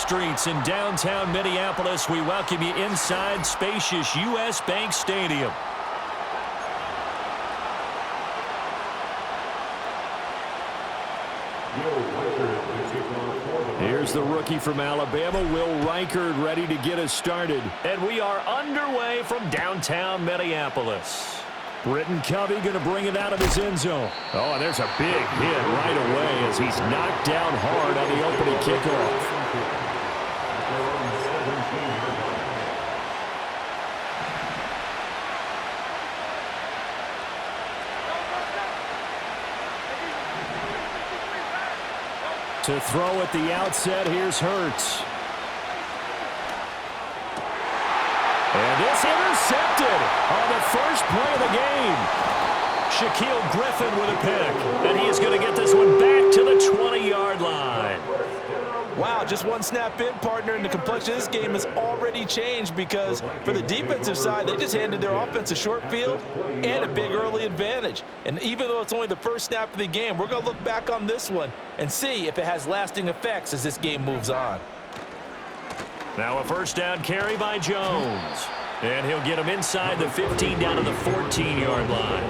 streets in downtown Minneapolis. We welcome you inside spacious U.S. Bank Stadium. Here's the rookie from Alabama, Will Reichard, ready to get us started. And we are underway from downtown Minneapolis. Britton Covey going to bring it out of his end zone. Oh, and there's a big hit right away as he's knocked down hard on the opening kickoff. To throw at the outset, here's Hurts. And it's intercepted on the first play of the game. Shaquille Griffin with a pick. And he is going to get this one back to the 20-yard line. Wow, just one snap in, partner, and the complexion of this game has already changed because for the defensive side, they just handed their offense a short field and a big early advantage. And even though it's only the first snap of the game, we're going to look back on this one and see if it has lasting effects as this game moves on. Now a first down carry by Jones. And he'll get him inside the 15 down to the 14-yard line.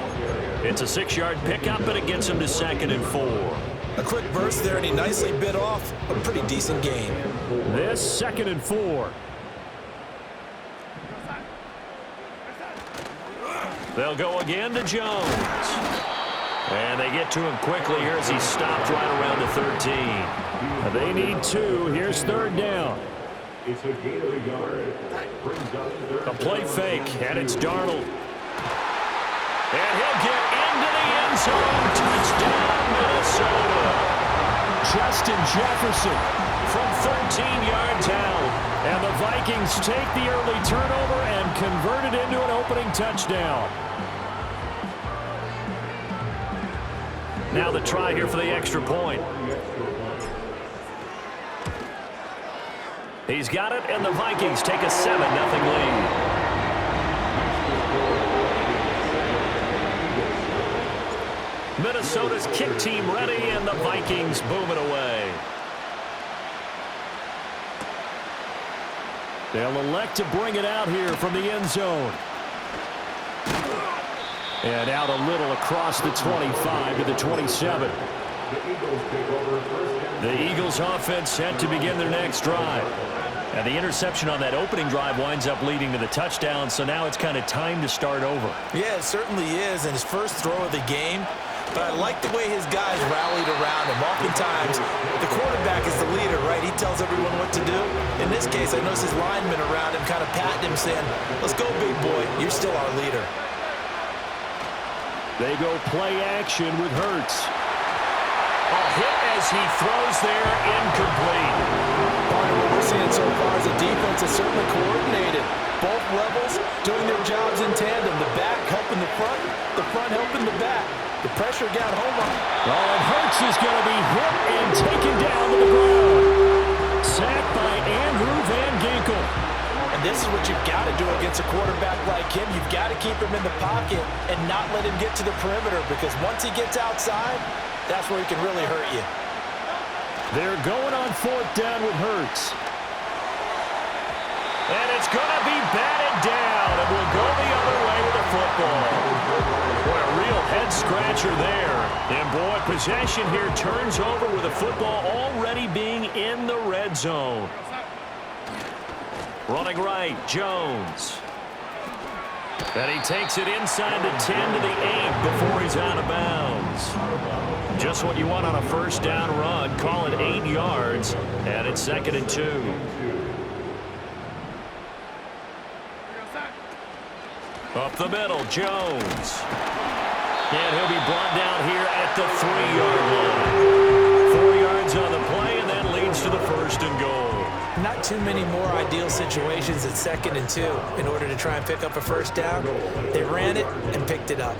It's a 6-yard pickup, and it gets him to 2nd and 4. A quick burst there, and he nicely bit off a pretty decent gain. This 2nd and 4. They'll go again to Jones. And they get to him quickly here as he stopped right around the 13. They need 2. Here's 3rd down. It's a gain of a yard. A play fake, and it's Darnold. And he'll get into the end zone. Touchdown, Minnesota. Justin Jefferson from 13 yards out. And the Vikings take the early turnover and convert it into an opening touchdown. Now the try here for the extra point. He's got it, and the Vikings take a 7-0 lead. Minnesota's kick team ready, and the Vikings boom it away. They'll elect to bring it out here from the end zone. And out a little across the 25 to the 27. The Eagles offense set to begin their next drive. And the interception on that opening drive winds up leading to the touchdown, so now it's kind of time to start over. Yeah, it certainly is, and his first throw of the game. But I like the way his guys rallied around him. Oftentimes, the quarterback is the leader, right? He tells everyone what to do. In this case, I noticed his linemen around him kind of patting him, saying, "Let's go, big boy. You're still our leader." They go play action with Hurts. A hit as he throws there, incomplete. What we're seeing so far is the defense is certainly coordinated. Both levels doing their jobs in tandem. The back helping the front helping the back. The pressure got home on. Oh, and Hurts is going to be hit and taken down to the ground. Sacked by Andrew Van Ginkel. And this is what you've got to do against a quarterback like him. You've got to keep him in the pocket and not let him get to the perimeter, because once he gets outside, that's where he can really hurt you. They're going on 4th down with Hurts. And it's going to be batted down, and we'll go the other way with the football. Boy, a real head-scratcher there. And, boy, possession here turns over with the football already being in the red zone. Running right, Jones. And he takes it inside the 10 to the 8 before he's out of bounds. Just what you want on a first down run. Call it 8 yards, and it's 2nd and 2. Up the middle, Jones. And he'll be brought down here at the 3-yard line. 4 yards on the play, and that leads to the 1st and goal. Not too many more ideal situations at 2nd and 2 in order to try and pick up a first down. They ran it and picked it up.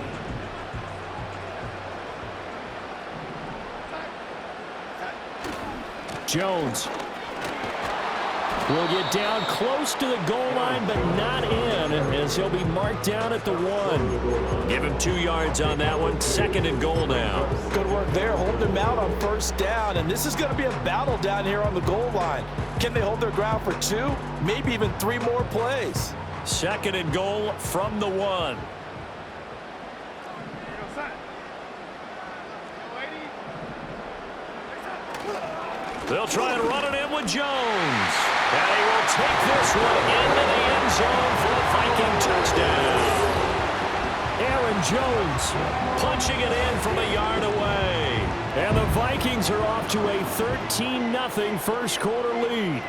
Jones. will get down close to the goal line, but not in, as he'll be marked down at the 1. Give him 2 yards on that one. 2nd and goal now. Good work there, holding him out on 1st down, and this is going to be a battle down here on the goal line. Can they hold their ground for 2, maybe even 3 more plays? 2nd and goal from the 1. They'll try and run it in with Jones. And he will take this one into the end zone for a Viking touchdown. Aaron Jones punching it in from a yard away. And the Vikings are off to a 13-0 first quarter lead.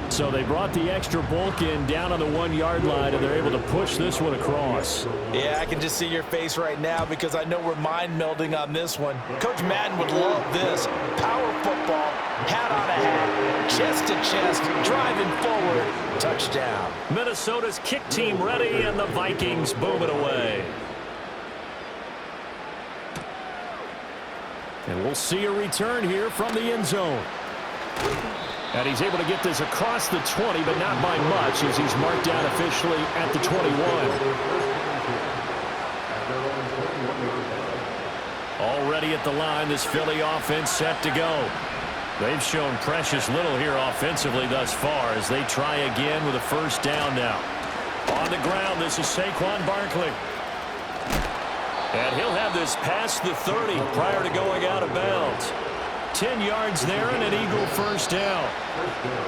So they brought the extra bulk in down on the 1-yard line, and they're able to push this one across. Yeah, I can just see your face right now because I know we're mind melding on this one. Coach Madden would love this. Power football, hat on a hat, chest to chest, driving forward, touchdown. Minnesota's kick team ready, and the Vikings boom it away. And we'll see a return here from the end zone. And he's able to get this across the 20, but not by much, as he's marked down officially at the 21. Already at the line, this Philly offense set to go. They've shown precious little here offensively thus far as they try again with a 1st down now. On the ground, this is Saquon Barkley. And he'll have this past the 30 prior to going out of bounds. 10 yards there and an Eagle 1st down.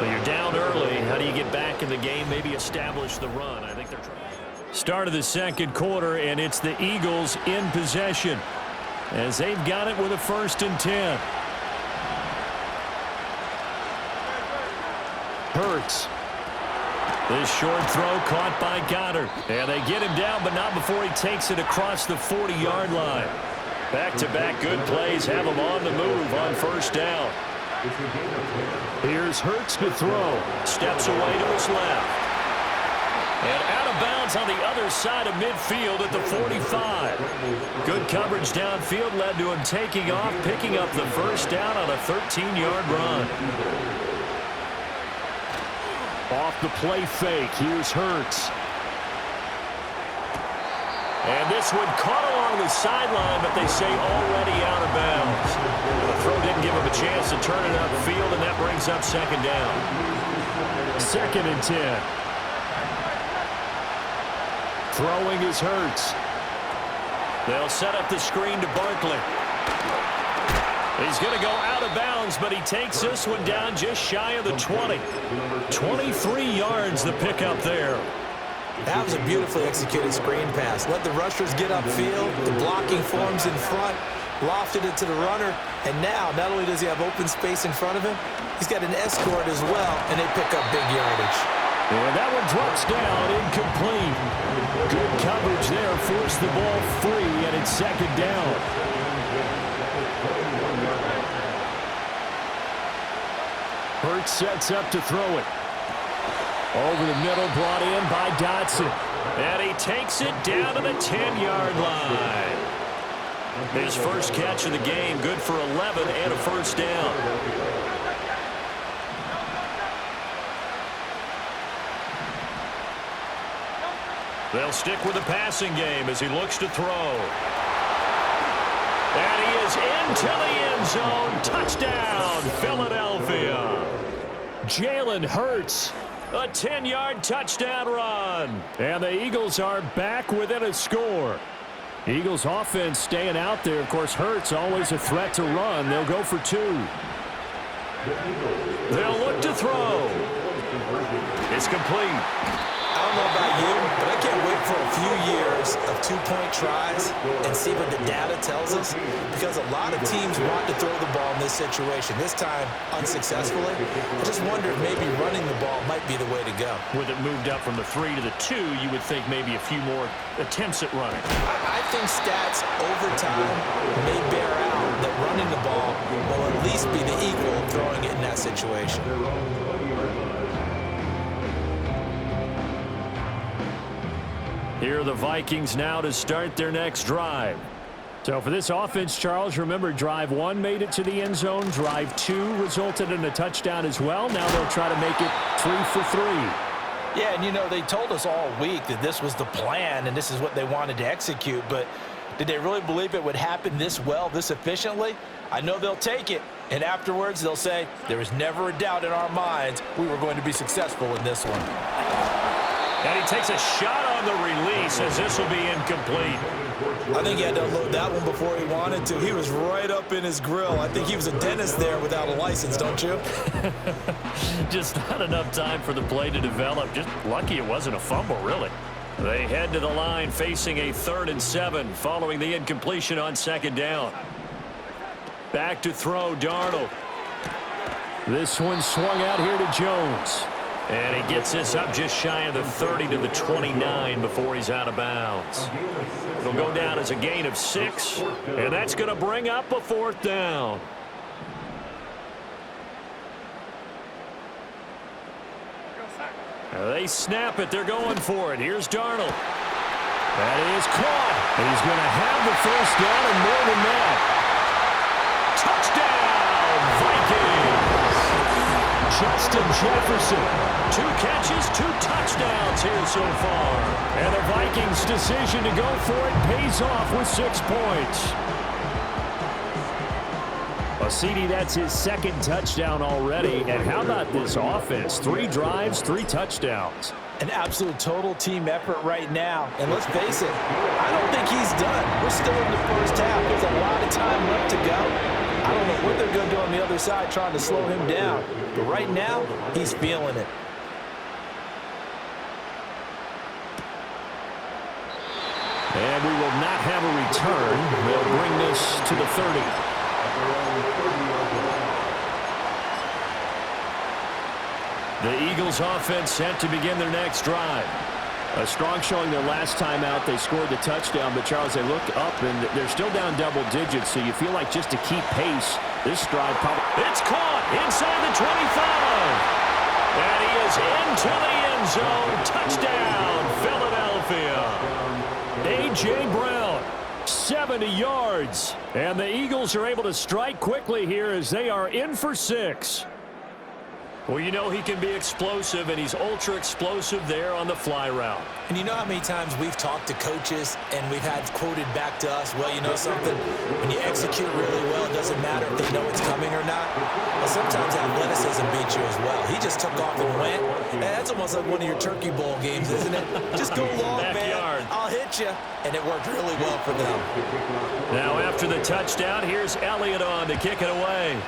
Well, you're down early. How do you get back in the game? Maybe establish the run. I think they're trying. Start of the 2nd quarter, and it's the Eagles in possession as they've got it with a 1st and 10. Hurts. This short throw caught by Goddard. And they get him down, but not before he takes it across the 40-yard line. Back-to-back good plays have him on the move on 1st down. Here's Hurts to throw. Steps away to his left. And out of bounds on the other side of midfield at the 45. Good coverage downfield led to him taking off, picking up the 1st down on a 13-yard run. Off the play fake, here's Hurts. And this one caught along the sideline, but they say already out of bounds. The throw didn't give him a chance to turn it upfield, and that brings up 2nd down. 2nd and 10. Throwing is Hurts. They'll set up the screen to Barkley. He's going to go out of bounds, but he takes this one down just shy of the 20. 23 yards the pickup there. That was a beautifully executed screen pass. Let the rushers get upfield. The blocking forms in front. Lofted it to the runner. And now, not only does he have open space in front of him, he's got an escort as well, and they pick up big yardage. And that one drops down, incomplete. Good coverage there. Forced the ball free, and it's 2nd down. Hurts sets up to throw it. Over the middle, brought in by Dotson. And he takes it down to the 10-yard line. His 1st catch of the game, good for 11 and a 1st down. They'll stick with the passing game as he looks to throw. And he is into the end zone. Touchdown, Philadelphia. Jalen Hurts. A 10-yard touchdown run. And the Eagles are back within a score. Eagles offense staying out there. Of course, Hurts always a threat to run. They'll go for 2. They'll look to throw. It's complete. I don't know about you, but I can't wait for a few years of 2-point tries and see what the data tells us, because a lot of teams want to throw the ball in this situation. This time, unsuccessfully. I just wonder if maybe running the ball might be the way to go. With it moved up from the 3 to the 2, you would think maybe a few more attempts at running. I think stats over time may bear out that running the ball will at least be the equal of throwing it in that situation. Here are the Vikings now to start their next drive. So for this offense, Charles, remember drive 1 made it to the end zone. Drive 2 resulted in a touchdown as well. Now they'll try to make it 3 for 3. Yeah, and you know, they told us all week that this was the plan and this is what they wanted to execute, but did they really believe it would happen this well, this efficiently? I know they'll take it, and afterwards they'll say, there was never a doubt in our minds we were going to be successful in this one. And he takes a shot on the release as this will be incomplete. I think he had to unload that one before he wanted to. He was right up in his grill. I think he was a dentist there without a license, don't you? Just not enough time for the play to develop. Just lucky it wasn't a fumble, really. They head to the line facing a 3rd and 7 following the incompletion on 2nd down. Back to throw, Darnold. This one swung out here to Jones. And he gets this up just shy of the 30 to the 29 before he's out of bounds. It'll go down as a gain of 6, and that's going to bring up a 4th down. They snap it. They're going for it. Here's Darnold. That is caught. He's going to have the 1st down and more than that. Touchdown, Vikings. Justin Jefferson. 2 catches, 2 touchdowns here so far. And the Vikings' decision to go for it pays off with 6 points. Well, CD, that's his 2nd touchdown already. And how about this offense? 3 drives, 3 touchdowns. An absolute total team effort right now. And let's face it, I don't think he's done. We're still in the first half. There's a lot of time left to go. I don't know what they're going to do on the other side trying to slow him down. But right now, he's feeling it. And we will not have a return. They'll bring this to the 30. The Eagles offense set to begin their next drive. A strong showing their last time out. They scored the touchdown, but Charles, they look up and they're still down double digits, so you feel like just to keep pace, this drive probably... It's caught inside the 25. And he is into the end zone. Touchdown, Philadelphia. A.J. Brown, 70 yards. And the Eagles are able to strike quickly here as they are in for 6. Well, you know he can be explosive, and he's ultra explosive there on the fly route. And you know how many times we've talked to coaches and we've had quoted back to us, well, you know something? When you execute really well, it doesn't matter if they know it's coming or not. Well, sometimes athleticism beats you as well. He just took off and went. And that's almost like one of your Turkey Bowl games, isn't it? Just go long, Backyard. man. I'll hit you. And it worked really well for them. Now after the touchdown, here's Elliott on to kick it away.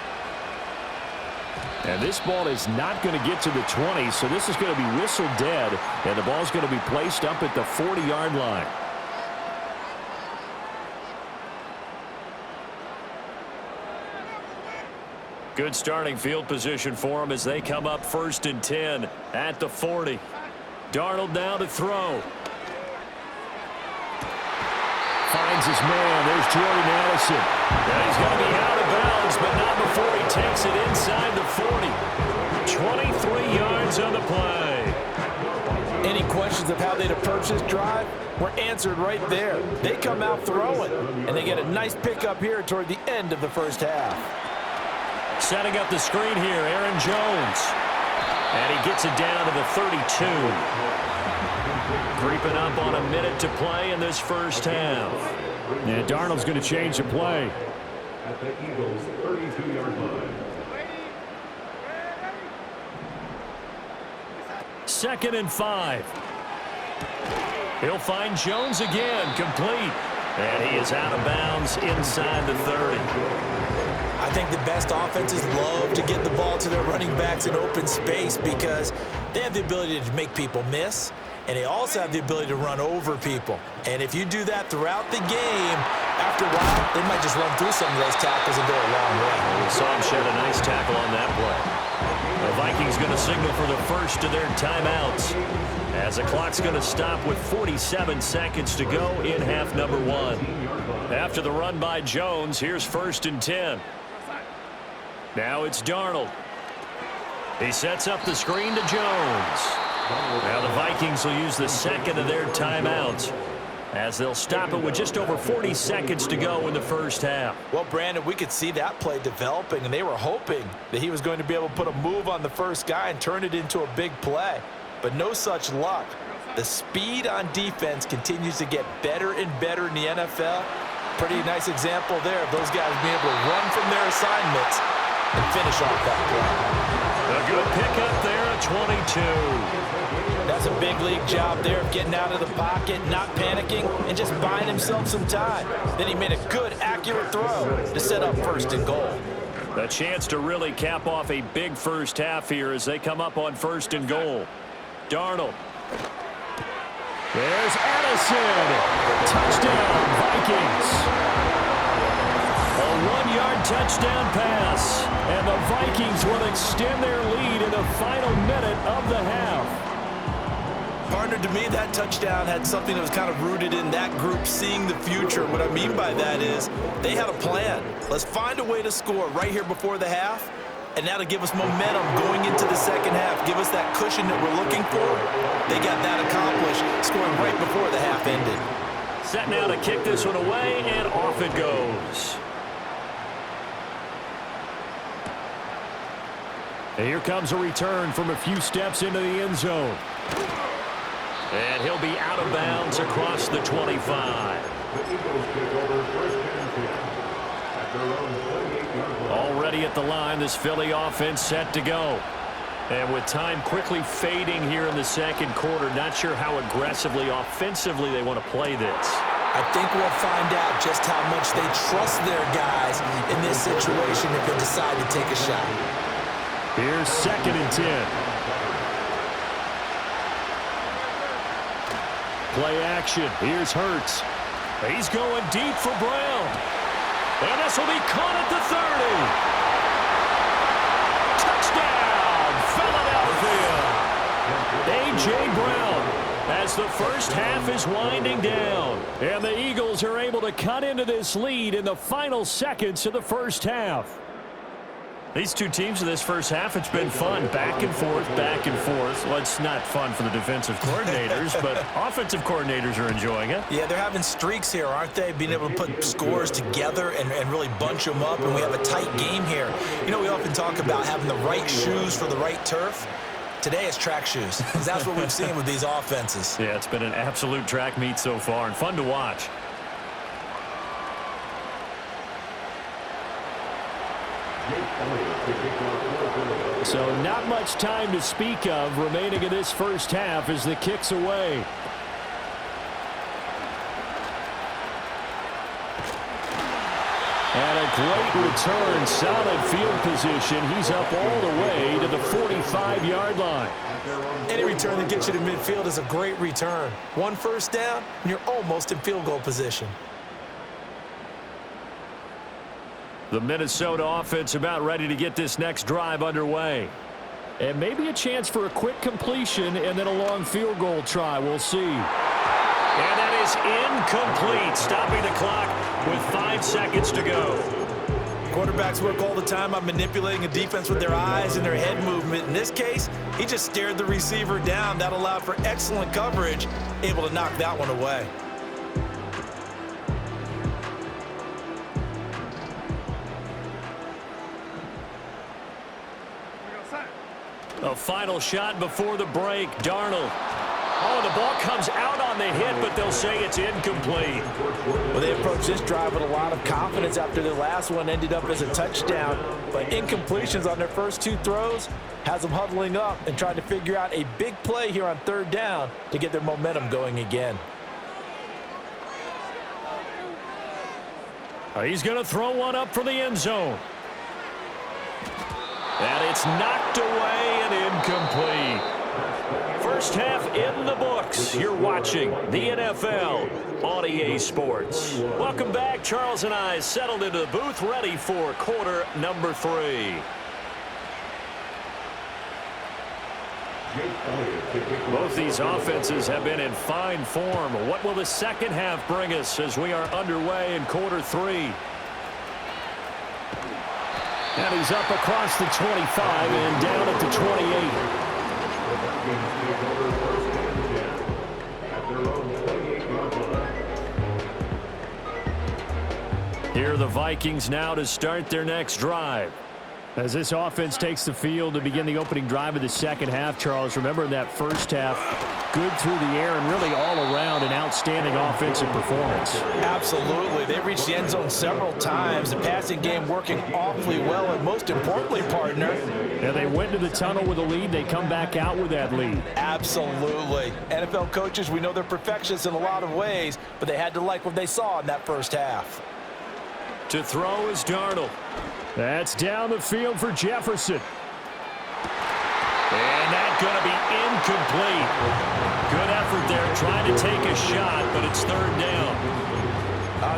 And this ball is not going to get to the 20, so this is going to be whistled dead, and the ball's going to be placed up at the 40-yard line. Good starting field position for them as they come up 1st and 10 at the 40. Darnold now to throw. Finds his man. There's Jordan Addison. And he's going to be out of bounds, but not before he takes it inside the 40. 23 yards on the play. Any questions of how they'd approach this drive were answered right there. They come out throwing, and they get a nice pickup here toward the end of the first half. Setting up the screen here, Aaron Jones. And he gets it down to the 32. Creeping up on a minute to play in this first half. And Darnold's going to change the play. At the Eagles' 32-yard line. 2nd and 5. He'll find Jones again, complete. And he is out of bounds inside the 30. I think the best offenses love to get the ball to their running backs in open space because they have the ability to make people miss, and they also have the ability to run over people. And if you do that throughout the game, after a while, they might just run through some of those tackles and go a long way. We saw him shed a nice tackle on that play. The Vikings going to signal for the first of their timeouts as the clock's going to stop with 47 seconds to go in half number 1. After the run by Jones, here's 1st and 10. Now it's Darnold. He sets up the screen to Jones. Now the Vikings will use the second of their timeouts. as they'll stop it with just over 40 seconds to go in the first half. Well, Brandon, we could see that play developing, and they were hoping that he was going to be able to put a move on the first guy and turn it into a big play. But no such luck. The speed on defense continues to get better and better in the NFL. Pretty nice example there of those guys being able to run from their assignments and finish off that play. A good pickup there at 22. That's a big league job there of getting out of the pocket, not panicking, and just buying himself some time. Then he made a good, accurate throw to set up first and goal. A chance to really cap off a big first half here as they come up on first and goal. Darnold. There's Addison. Touchdown, Vikings. A 1-yard touchdown pass. And the Vikings will extend their lead in the final minute of the half. Partner, to me, that touchdown had something that was kind of rooted in that group seeing the future. What I mean by that is they had a plan. Let's find a way to score right here before the half. And that'll give us momentum going into the second half. Give us that cushion that we're looking for. They got that accomplished, scoring right before the half ended. Set now to kick this one away, and off it goes. And here comes a return from a few steps into the end zone. And he'll be out of bounds across the 25. The Eagles take over first and 10 at their own 28-yard line. Already at the line, this Philly offense set to go. And with time quickly fading here in the second quarter, not sure how aggressively, offensively they want to play this. I think we'll find out just how much they trust their guys in this situation if they decide to take a shot. Here's second and 10. Play action. Here's Hurts. He's going deep for Brown. And this will be caught at the 30. Touchdown, Philadelphia. A.J. Brown as the first half is winding down. And the Eagles are able to cut into this lead in the final seconds of the first half. These two teams in this first half, it's been fun. Back and forth, back and forth. Well, it's not fun for the defensive coordinators, but offensive coordinators are enjoying it. Yeah, they're having streaks here, aren't they? Being able to put scores together and really bunch them up, and we have a tight game here. You know, we often talk about having the right shoes for the right turf. Today it's track shoes, because that's what we've seen with these offenses. Yeah, it's been an absolute track meet so far, and fun to watch. So not much time to speak of remaining in this first half as the kick's away. And a great return, solid field position. He's up all the way to the 45-yard line. Any return that gets you to midfield is a great return. One first down, and you're almost in field goal position. The Minnesota offense about ready to get this next drive underway. And maybe a chance for a quick completion and then a long field goal try. We'll see. And that is incomplete, stopping the clock with 5 seconds to go. Quarterbacks work all the time on manipulating a defense with their eyes and their head movement. In this case, he just stared the receiver down. That allowed for excellent coverage, able to knock that one away. A final shot before the break. Darnold. Oh, the ball comes out on the hit, but they'll say it's incomplete. Well, they approached this drive with a lot of confidence after the last one ended up as a touchdown. But incompletions on their first two throws has them huddling up and trying to figure out a big play here on third down to get their momentum going again. He's going to throw one up for the end zone. And it's knocked away and incomplete. First half in the books. You're watching the NFL on EA Sports. Welcome back. Charles and I settled into the booth, ready for quarter number 3. Both these offenses have been in fine form. What will the second half bring us as we are underway in quarter 3? And he's up across the 25 and down at the 28. Here are the Vikings now to start their next drive. As this offense takes the field to begin the opening drive of the second half, Charles, remember in that first half, good through the air and really all around an outstanding offensive performance. Absolutely. They reached the end zone several times. The passing game working awfully well, and most importantly, partner. Yeah, they went to the tunnel with a lead. They come back out with that lead. Absolutely. NFL coaches, we know they're perfectionists in a lot of ways, but they had to like what they saw in that first half. To throw is Darnold. That's down the field for Jefferson. And that's going to be incomplete. Good effort there trying to take a shot, but it's third down.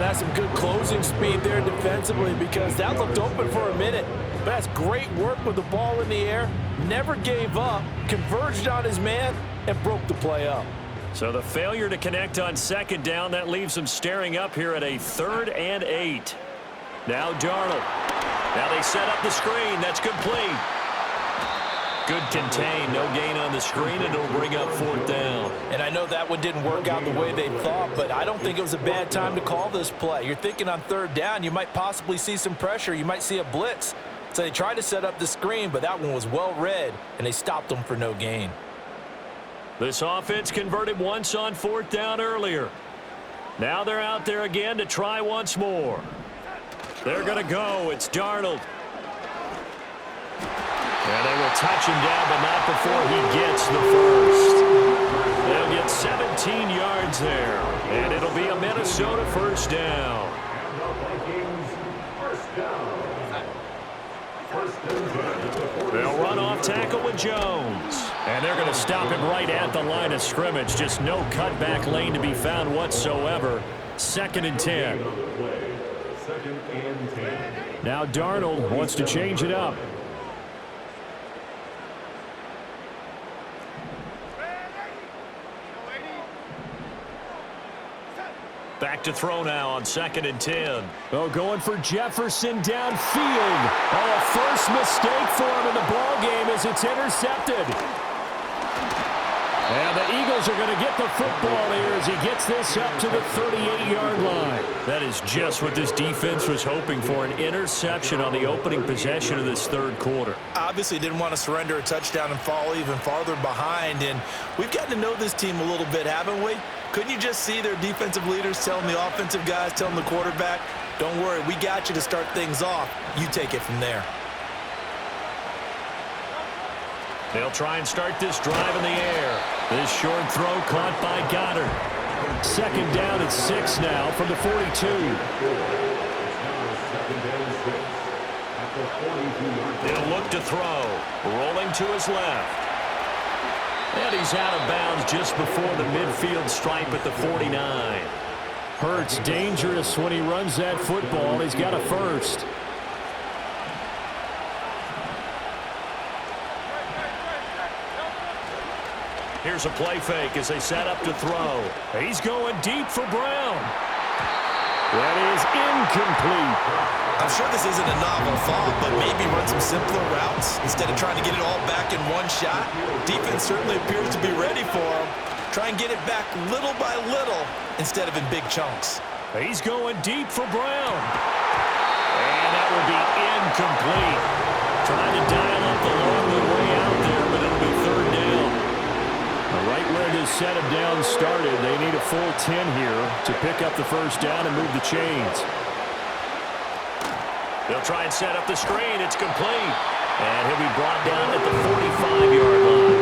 That's some good closing speed there defensively because that looked open for a minute. But that's great work with the ball in the air. Never gave up, converged on his man, and broke the play up. So the failure to connect on second down, that leaves them staring up here at a 3rd and 8. Now Darnold. Now they set up the screen. That's complete. Good contain. No gain on the screen, and it'll bring up 4th down. And I know that one didn't work out the way they thought, but I don't think it was a bad time to call this play. You're thinking on 3rd down, you might possibly see some pressure. You might see a blitz. So they tried to set up the screen, but that one was well read, and they stopped them for no gain. This offense converted once on 4th down earlier. Now they're out there again to try once more. They're going to go. It's Darnold. And they will touch him down, but not before he gets the first. They'll get 17 yards there, and it'll be a Minnesota first down. They'll run off tackle with Jones. And they're going to stop him right at the line of scrimmage. Just no cutback lane to be found whatsoever. 2nd and 10. Now Darnold wants to change it up. Back to throw now on 2nd and 10. Oh, going for Jefferson downfield. Oh, a first mistake for him in the ball game as it's intercepted. And the Eagles are going to get the football here as he gets this up to the 38-yard line. That is just what this defense was hoping for, an interception on the opening possession of this 3rd quarter. Obviously didn't want to surrender a touchdown and fall even farther behind, and we've gotten to know this team a little bit, haven't we? Couldn't you just see their defensive leaders telling the offensive guys, telling the quarterback, don't worry, we got you to start things off. You take it from there. They'll try and start this drive in the air. This short throw caught by Goddard. 2nd down at 6 now from the 42. They'll look to throw. Rolling to his left. And he's out of bounds just before the midfield stripe at the 49. Hurts dangerous when he runs that football. He's got a first. Here's a play fake as they set up to throw. He's going deep for Brown. That is incomplete. I'm sure this isn't a novel thought, but maybe run some simpler routes instead of trying to get it all back in one shot. Defense certainly appears to be ready for him. Try and get it back little by little instead of in big chunks. He's going deep for Brown. And that will be incomplete. Trying to dial up the long way out there, but it'll be 3rd down. Right where this set of downs started, they need a full 10 here to pick up the first down and move the chains. They'll try and set up the screen. It's complete. And he'll be brought down at the 45-yard line.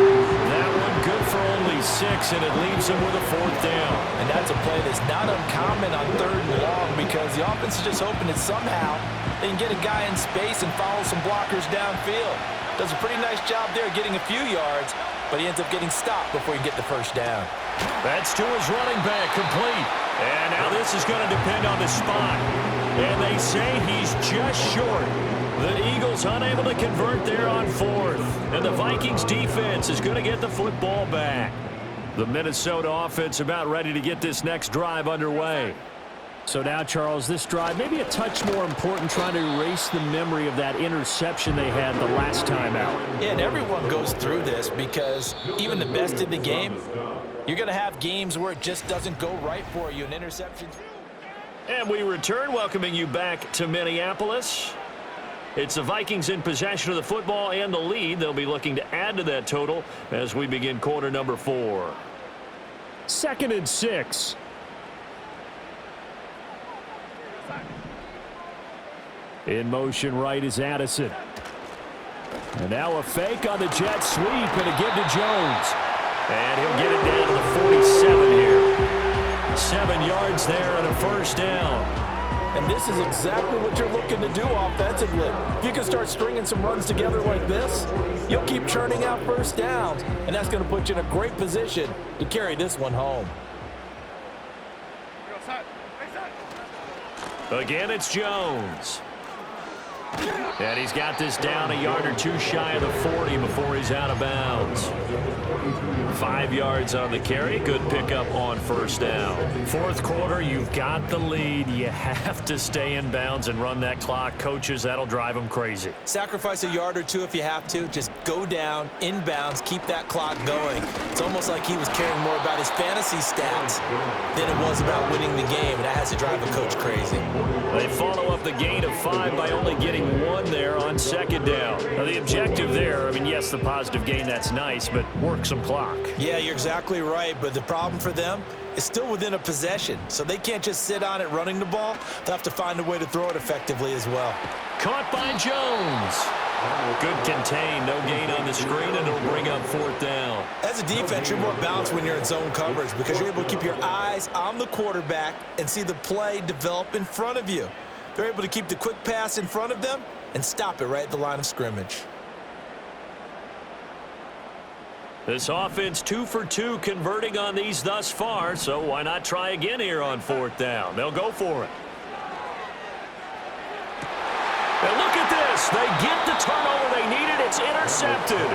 That one good for only 6, and it leaves him with a 4th down. And that's a play that's not uncommon on 3rd and long because the offense is just hoping that somehow they can get a guy in space and follow some blockers downfield. Does a pretty nice job there getting a few yards, but he ends up getting stopped before he get the first down. That's to his running back, complete. And now this is going to depend on the spot. And they say he's just short. The Eagles unable to convert there on 4th. And the Vikings defense is going to get the football back. The Minnesota offense about ready to get this next drive underway. So now, Charles, this drive maybe a touch more important, trying to erase the memory of that interception they had the last time out. Yeah, and everyone goes through this because even the best in the game, you're going to have games where it just doesn't go right for you, an interception. And we return, welcoming you back to Minneapolis. It's the Vikings in possession of the football and the lead. They'll be looking to add to that total as we begin quarter number 4. 2nd and 6. In motion right is Addison. And now a fake on the jet sweep and a give to Jones. And he'll get it down to the 47 here. 7 yards there and a first down. And this is exactly what you're looking to do offensively. If you can start stringing some runs together like this, you'll keep churning out first downs, and that's going to put you in a great position to carry this one home. Again, it's Jones. And he's got this down a yard or two shy of the 40 before he's out of bounds. 5 yards on the carry. Good pickup on first down. 4th quarter, you've got the lead. You have to stay in bounds and run that clock. Coaches, that'll drive them crazy. Sacrifice a yard or two if you have to. Just go down, in bounds, keep that clock going. It's almost like he was caring more about his fantasy stats than it was about winning the game, and that has to drive a coach crazy. They follow up the gain of 5 by only getting 1 there on 2nd down. Now, the objective there, I mean, yes, the positive gain, that's nice, but work some clock. Yeah, you're exactly right, but the problem for them is still within a possession, so they can't just sit on it running the ball. They'll have to find a way to throw it effectively as well. Caught by Jones. Good contain, no gain on the screen, and it'll bring up 4th down. As a defense, you're more balanced when you're in zone coverage because you're able to keep your eyes on the quarterback and see the play develop in front of you. They're able to keep the quick pass in front of them and stop it right at the line of scrimmage. This offense 2 for 2 converting on these thus far, so why not try again here on 4th down? They'll go for it. And look at this. They get the turnover they needed. It's intercepted.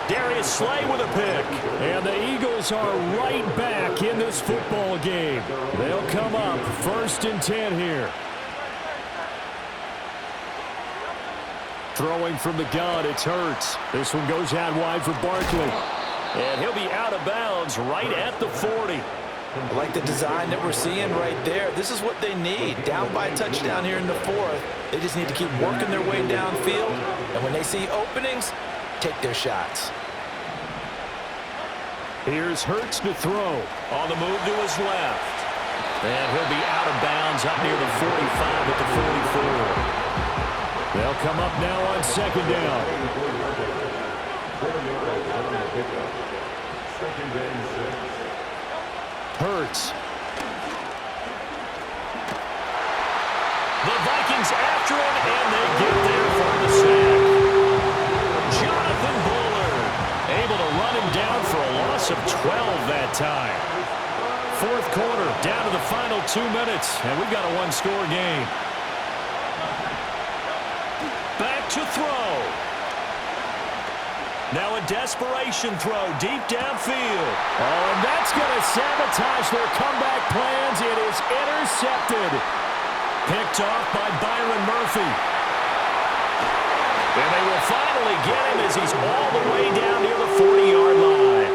Darius Slay with a pick. And the Eagles are right back in this football game. They'll come up 1st and 10 here. Throwing from the gun, it's Hurts. This one goes out wide for Barkley. And he'll be out of bounds right at the 40. I like the design that we're seeing right there. This is what they need. Down by a touchdown here in the 4th. They just need to keep working their way downfield. And when they see openings, take their shots. Here's Hurts to throw. On the move to his left. And he'll be out of bounds up near the 45 at the 44. They'll come up now on 2nd down. Hurts. The Vikings after him, and they get there for the sack. Jonathan Bullard able to run him down for a loss of 12 that time. 4th quarter, down to the final 2 minutes, and we've got a 1-score game. Back to throw. Now a desperation throw deep downfield. Oh, and that's going to sabotage their comeback plans. It is intercepted. Picked off by Byron Murphy. And they will finally get him as he's all the way down near the 40-yard line.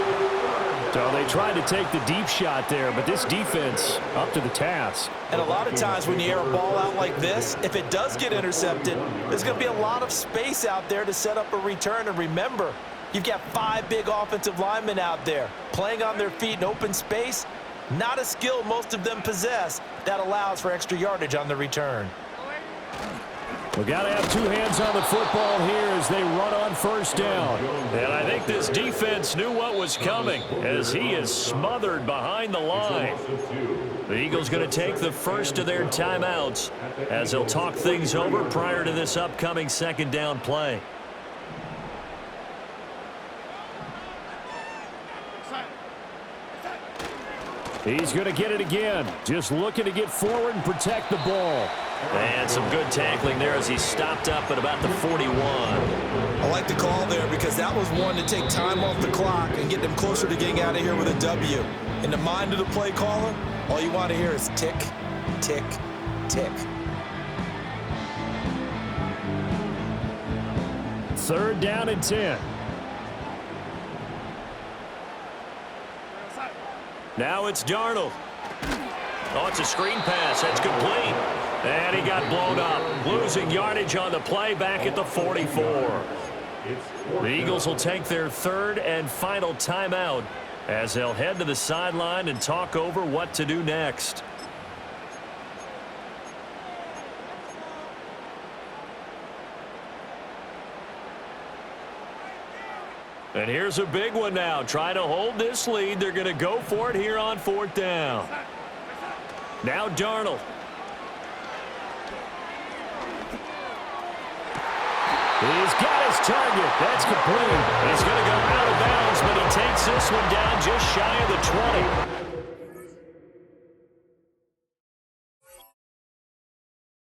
So they tried to take the deep shot there, but this defense up to the task. And a lot of times when you air a ball out like this, if it does get intercepted, there's going to be a lot of space out there to set up a return. And remember, you've got 5 big offensive linemen out there playing on their feet in open space. Not a skill most of them possess that allows for extra yardage on the return. We got to have 2 hands on the football here as they run on 1st down. And I think this defense knew what was coming as he is smothered behind the line. The Eagles going to take the first of their timeouts as they'll talk things over prior to this upcoming 2nd down play. He's going to get it again. Just looking to get forward and protect the ball. And some good tackling there as he stopped up at about the 41. I like the call there because that was one to take time off the clock and get them closer to getting out of here with a W. In the mind of the play caller, all you want to hear is tick, tick, tick. 3rd down and 10. Now it's Darnold. Oh, it's a screen pass. That's complete. And he got blown up. Losing yardage on the play back at the 44. The Eagles will take their third and final timeout as they'll head to the sideline and talk over what to do next. And here's a big one now. Trying to hold this lead. They're going to go for it here on 4th down. Now Darnold. He's got his target. That's complete. He's going to go out of bounds, but he takes this one down just shy